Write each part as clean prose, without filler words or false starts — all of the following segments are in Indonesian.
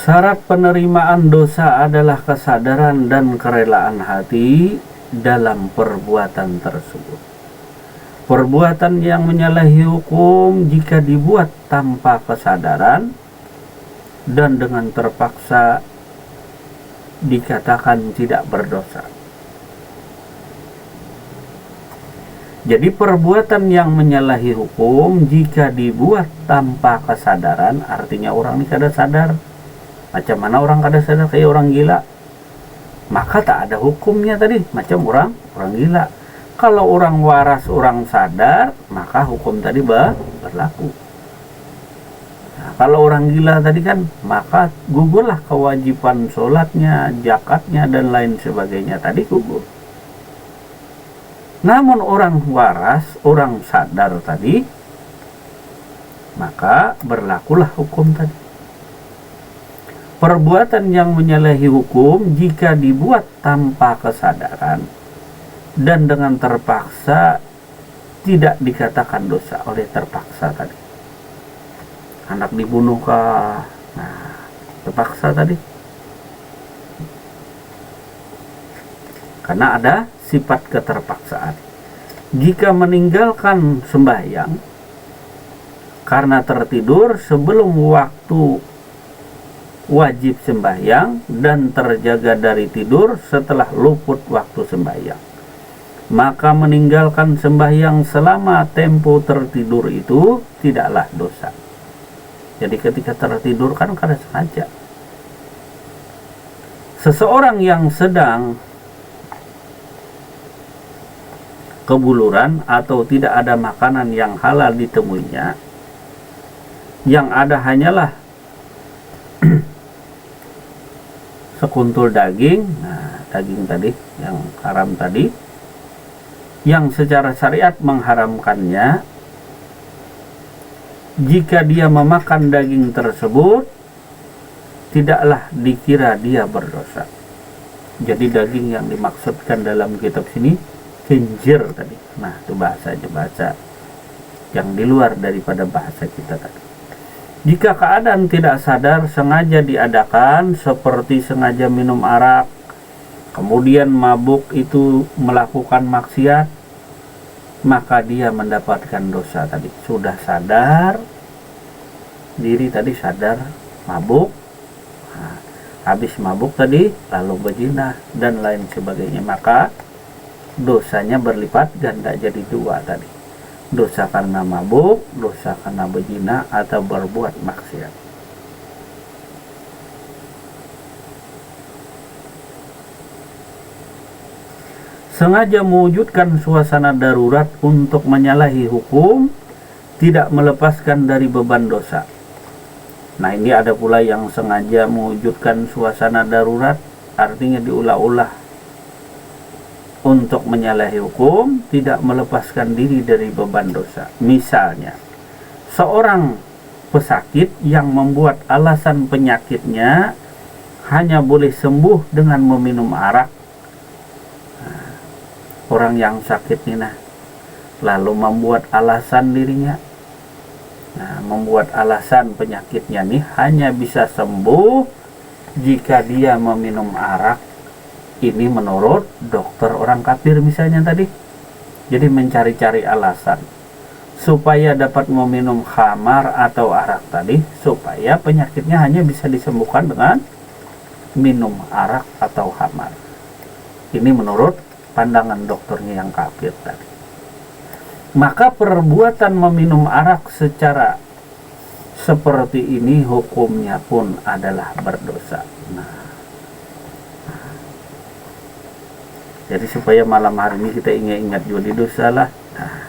Syarat penerimaan dosa adalah kesadaran dan kerelaan hati dalam perbuatan tersebut. Perbuatan yang menyalahi hukum jika dibuat tanpa kesadaran dan dengan terpaksa dikatakan tidak berdosa. Jadi perbuatan yang menyalahi hukum jika dibuat tanpa kesadaran, artinya orang ini kada sadar. Macam mana orang kada sadar, kayak orang gila, maka tak ada hukumnya tadi, macam orang gila. Kalau orang waras, orang sadar, maka hukum tadi berlaku. Nah, kalau orang gila tadi kan, maka gugurlah kewajiban sholatnya, zakatnya, dan lain sebagainya tadi gugur. Namun orang waras, orang sadar tadi, maka berlakulah hukum tadi. Perbuatan yang menyalahi hukum jika dibuat tanpa kesadaran dan dengan terpaksa tidak dikatakan dosa oleh terpaksa tadi. Anak dibunuh kah? Nah, terpaksa tadi. Karena ada sifat keterpaksaan. Jika meninggalkan sembahyang karena tertidur sebelum waktu wajib sembahyang dan terjaga dari tidur setelah luput waktu sembahyang, maka meninggalkan sembahyang selama tempo tertidur itu tidaklah dosa. Jadi ketika tertidur kan kada sengaja. Seseorang yang sedang kebuluran atau tidak ada makanan yang halal ditemuinya, yang ada hanyalah sekuntul daging, nah daging tadi yang haram tadi, yang secara syariat mengharamkannya, jika dia memakan daging tersebut tidaklah dikira dia berdosa. Jadi daging yang dimaksudkan dalam kitab sini khinzir tadi. Nah, itu bahasa yang di luar daripada bahasa kita tadi. Jika keadaan tidak sadar sengaja diadakan, seperti sengaja minum arak, kemudian mabuk itu melakukan maksiat, maka dia mendapatkan dosa tadi. Sudah sadar diri tadi, sadar mabuk, nah, habis mabuk tadi lalu berzina dan lain sebagainya, maka dosanya berlipat ganda jadi dua tadi. Dosa karena mabuk, dosa karena berzina atau berbuat maksiat. Sengaja mewujudkan suasana darurat untuk menyalahi hukum, tidak melepaskan dari beban dosa. Nah, ini ada pula yang sengaja mewujudkan suasana darurat, artinya diulah-ulah untuk menyalahi hukum, tidak melepaskan diri dari beban dosa. Misalnya, seorang pesakit yang membuat alasan penyakitnya hanya boleh sembuh dengan meminum arak. Nah, orang yang sakit ini lalu membuat alasan dirinya, membuat alasan penyakitnya nih hanya bisa sembuh jika dia meminum arak. Ini menurut dokter orang kafir misalnya tadi. Jadi mencari-cari alasan supaya dapat meminum khamar atau arak tadi, supaya penyakitnya hanya bisa disembuhkan dengan minum arak atau khamar. Ini menurut pandangan dokternya yang kafir tadi. Maka perbuatan meminum arak secara seperti ini hukumnya pun adalah berdosa. Jadi supaya malam hari ini kita ingat-ingat juga di dosa lah. Nah,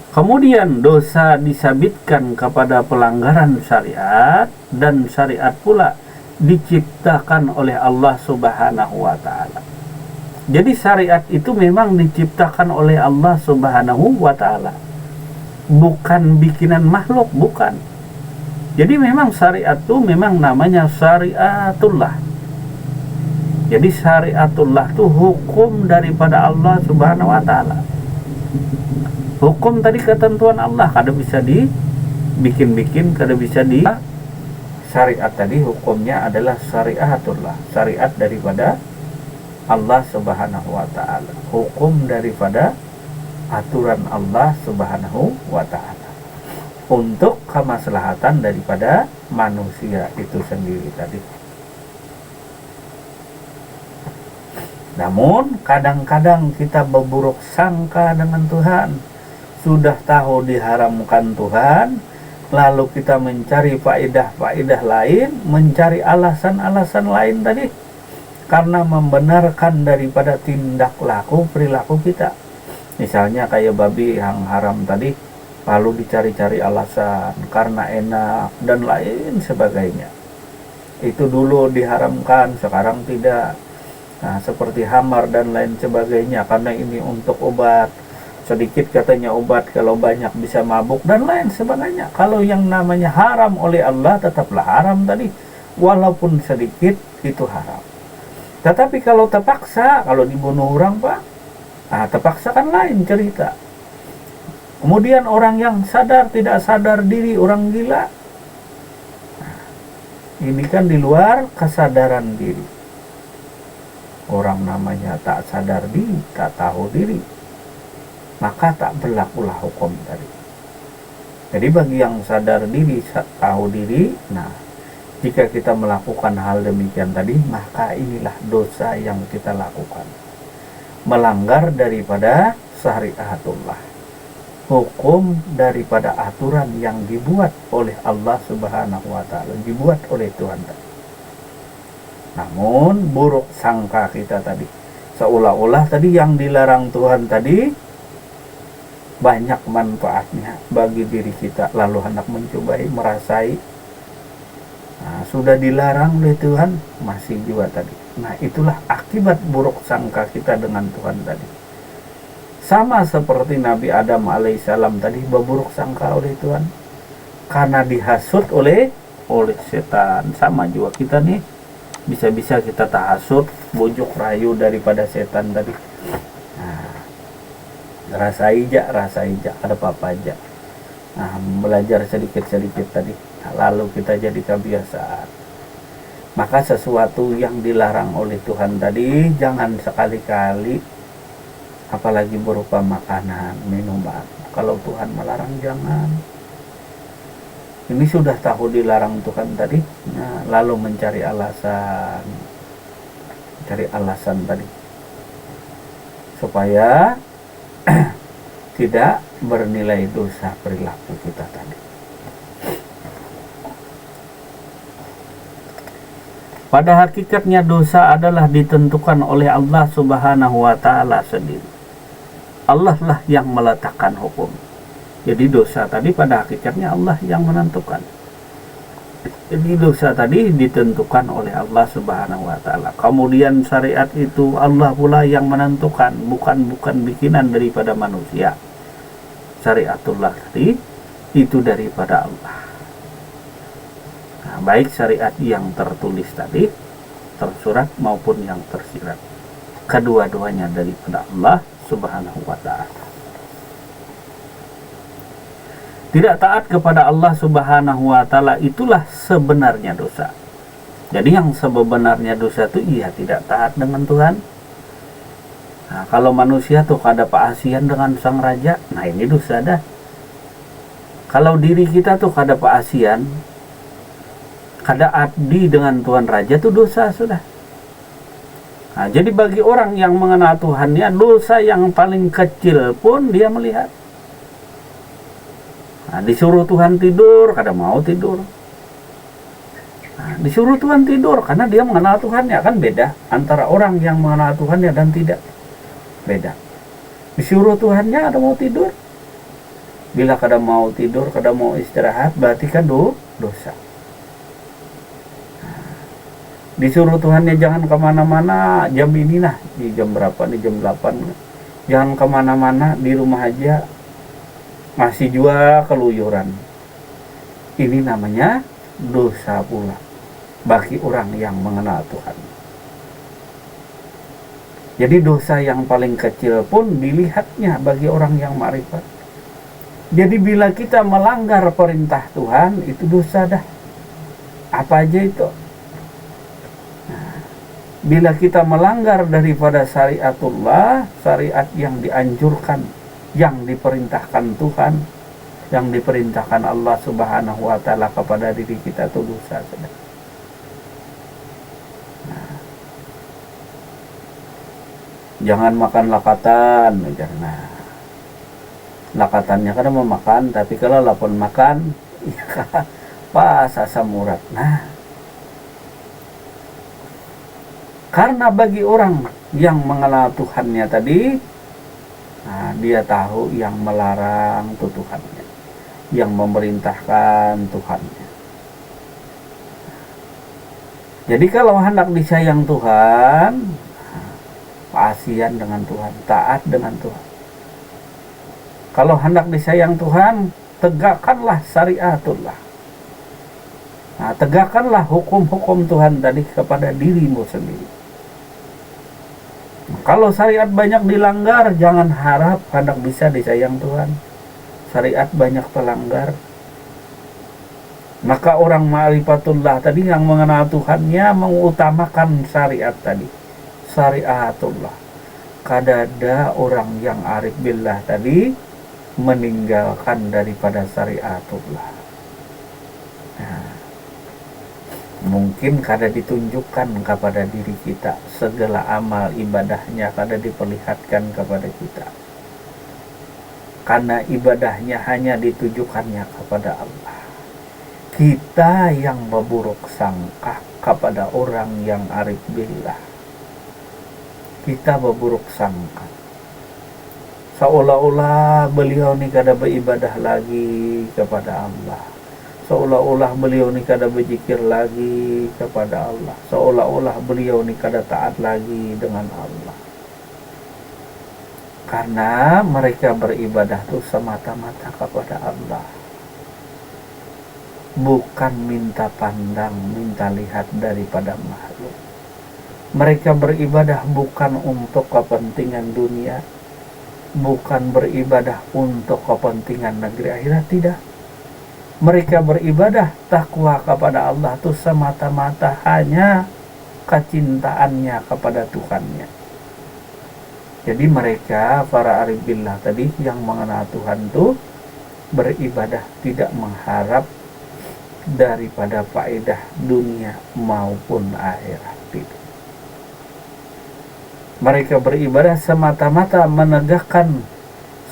kemudian dosa disabitkan kepada pelanggaran syariat, dan syariat pula diciptakan oleh Allah Subhanahu wa Ta'ala. Jadi syariat itu memang diciptakan oleh Allah Subhanahu wa Ta'ala, bukan bikinan makhluk, bukan. Jadi memang syariat itu memang namanya syariatullah. Jadi syariatullah itu hukum daripada Allah Subhanahu wa Ta'ala. Hukum tadi ketentuan Allah, kada bisa dibikin-bikin, kada bisa syariat tadi hukumnya adalah syariatullah, syariat daripada Allah Subhanahu wa taala, hukum daripada aturan Allah Subhanahu wa taala untuk kemaslahatan daripada manusia itu sendiri tadi. Namun kadang-kadang kita berburuk sangka dengan Tuhan. Sudah tahu diharamkan Tuhan, lalu kita mencari faedah-faedah lain, mencari alasan-alasan lain tadi, karena membenarkan daripada tindak laku perilaku kita. Misalnya kayak babi yang haram tadi, lalu dicari-cari alasan karena enak dan lain sebagainya. Itu dulu diharamkan, sekarang tidak. Nah, seperti hamar dan lain sebagainya, karena ini untuk obat. Sedikit katanya obat, kalau banyak bisa mabuk dan lain sebagainya. Kalau yang namanya haram oleh Allah tetaplah haram tadi, walaupun sedikit itu haram. Tetapi kalau terpaksa, kalau dibunuh orang Pak, nah terpaksa kan lain cerita. Kemudian orang yang sadar tidak sadar diri, orang gila, nah, ini kan di luar kesadaran diri. Orang namanya tak sadar diri, tak tahu diri, maka tak berlakulah hukum tadi. Jadi bagi yang sadar diri, tahu diri, nah jika kita melakukan hal demikian tadi, maka inilah dosa yang kita lakukan, melanggar daripada syariatullah, hukum daripada aturan yang dibuat oleh Allah Subhanahu wa taala, dibuat oleh Tuhan tadi. Namun buruk sangka kita tadi, seolah-olah tadi yang dilarang Tuhan tadi banyak manfaatnya bagi diri kita, lalu hendak mencobai, merasai. Nah, sudah dilarang oleh Tuhan, masih juga tadi. Nah, itulah akibat buruk sangka kita dengan Tuhan tadi. Sama seperti Nabi Adam alaihissalam tadi berburuk sangka oleh Tuhan karena dihasut oleh setan. Sama juga kita nih, bisa-bisa kita tahasut, bujuk rayu daripada setan tadi. Nah, rasa ijak, ada apa-apa aja. Nah, belajar sedikit-sedikit tadi, nah, lalu kita jadi kebiasaan. Maka sesuatu yang dilarang oleh Tuhan tadi, jangan sekali-kali, apalagi berupa makanan, minuman. Kalau Tuhan melarang, jangan. Ini sudah tahu dilarang Tuhan tadi, nah, lalu mencari alasan, tadi, supaya tidak bernilai dosa perilaku kita tadi. Pada hakikatnya dosa adalah ditentukan oleh Allah Subhanahu wa taala sendiri. Allah lah yang meletakkan hukum. Jadi dosa tadi pada hakikatnya Allah yang menentukan. Jadi dosa tadi ditentukan oleh Allah Subhanahu wa taala. Kemudian syariat itu Allah pula yang menentukan, bukan bikinan daripada manusia. Syariatullah tadi itu daripada Allah. Nah, baik syariat yang tertulis tadi, tersurat maupun yang tersirat, kedua-duanya daripada Allah Subhanahu wa taala. Tidak taat kepada Allah Subhanahu wa taala itulah sebenarnya dosa. Jadi yang sebenarnya dosa itu ia tidak taat dengan Tuhan. Nah, kalau manusia tuh kada paasian dengan sang raja, nah ini dosa dah. Kalau diri kita tuh kada paasian, kada abdi dengan Tuhan raja tuh dosa sudah. Nah, jadi bagi orang yang mengenal Tuhannya, dosa yang paling kecil pun dia melihat. Nah, disuruh Tuhan tidur, kada mau tidur. Nah, disuruh Tuhan tidur karena dia mengenal Tuhannya, kan beda antara orang yang mengenal Tuhannya dan tidak. Beda. Disuruh Tuhannya ada mau tidur. Bila kada mau tidur, kada mau istirahat, berarti kan dosa. Nah, disuruh Tuhannya jangan kemana-mana, jam ini nah, di jam berapa nih, jam 8. Jangan kemana-mana, di rumah aja. Masih juga keluyuran. Ini namanya dosa pula bagi orang yang mengenal Tuhan. Jadi dosa yang paling kecil pun dilihatnya bagi orang yang ma'rifat. Jadi bila kita melanggar perintah Tuhan, itu dosa dah. Apa aja itu? Bila kita melanggar daripada syariatullah, syariat yang dianjurkan, yang diperintahkan Tuhan, yang diperintahkan Allah Subhanahu wa Ta'ala kepada diri kita, itu dosa. Jangan makan lakatan. Nah, lakatannya kan mau makan, tapi kalau lapon makan, ya pas asam urat. Nah, karena bagi orang yang mengenal Tuhannya tadi, nah, dia tahu yang melarang itu Tuhannya, yang memerintahkan Tuhannya. Jadi kalau hendak disayang Tuhan, kasihan dengan Tuhan, taat dengan Tuhan. Kalau hendak disayang Tuhan, tegakkanlah syariatullah. Nah, tegakkanlah hukum-hukum Tuhan tadi kepada dirimu sendiri. Kalau syariat banyak dilanggar, jangan harap hendak bisa disayang Tuhan. Syariat banyak pelanggar. Maka orang ma'rifatullah tadi yang mengenal Tuhannya mengutamakan syariat tadi, syariatullah. Kadada orang yang arif billah tadi meninggalkan daripada syariatullah. Nah, mungkin kada ditunjukkan kepada diri kita, segala amal ibadahnya kada diperlihatkan kepada kita, karena ibadahnya hanya ditujukannya kepada Allah. Kita yang berburuk sangka kepada orang yang arif billah, kita berburuk sangka seolah-olah beliau ini kada beribadah lagi kepada Allah, seolah-olah beliau ini kada berzikir lagi kepada Allah, seolah-olah beliau ini kada taat lagi dengan Allah. Karena mereka beribadah itu semata-mata kepada Allah, bukan minta pandang, minta lihat daripada makhluk. Mereka beribadah bukan untuk kepentingan dunia, bukan beribadah untuk kepentingan negeri akhirat, tidak. Mereka beribadah takwa kepada Allah itu semata-mata hanya kecintaannya kepada Tuhannya. Jadi mereka, para arif billah tadi yang mengenal Tuhan itu beribadah tidak mengharap daripada faedah dunia maupun akhirat. Mereka beribadah semata-mata menegakkan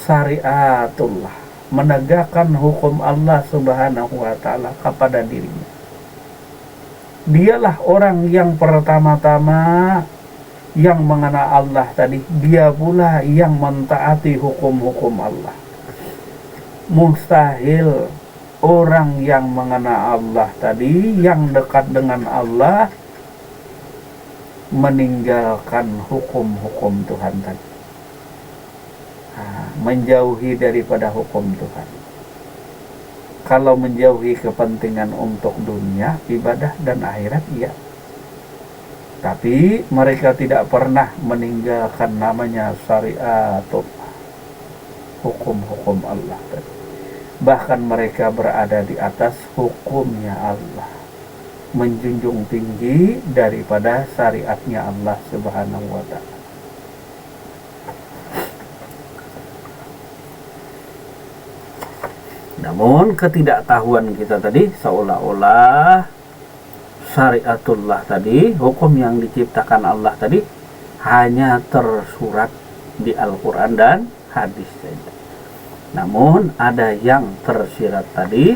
syariatullah, menegakkan hukum Allah Subhanahu wa Ta'ala kepada dirinya. Dialah orang yang pertama-tama yang mengenal Allah tadi, dia pula yang mentaati hukum-hukum Allah. Mustahil orang yang mengenal Allah tadi, yang dekat dengan Allah, meninggalkan hukum-hukum Tuhan tadi, menjauhi daripada hukum Tuhan. Kalau menjauhi kepentingan untuk dunia, ibadah dan akhirat, iya. Tapi mereka tidak pernah meninggalkan namanya syariatullah, hukum-hukum Allah tadi. Bahkan mereka berada di atas hukumnya Allah, menjunjung tinggi daripada syariatnya Allah Subhanahu wa Ta'ala. Namun ketidaktahuan kita tadi, seolah-olah syariatullah tadi, hukum yang diciptakan Allah tadi, hanya tersurat di Al-Quran dan hadis saja. Namun ada yang tersirat tadi,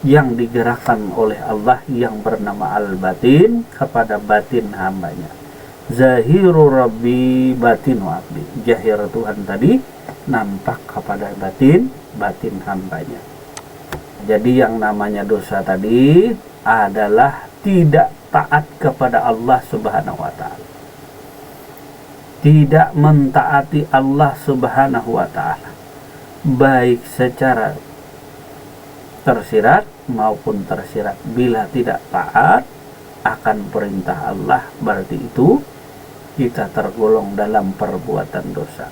yang digerakkan oleh Allah yang bernama Al-Batin kepada batin hambanya. Zahiru Rabbi batinu abdi. Zahir Tuhan tadi nampak kepada batin hambanya. Jadi yang namanya dosa tadi adalah tidak taat kepada Allah Subhanahu wa Ta'ala, tidak mentaati Allah Subhanahu wa Ta'ala, baik secara tersirat maupun tersirat. Bila tidak taat akan perintah Allah, berarti itu kita tergolong dalam perbuatan dosa.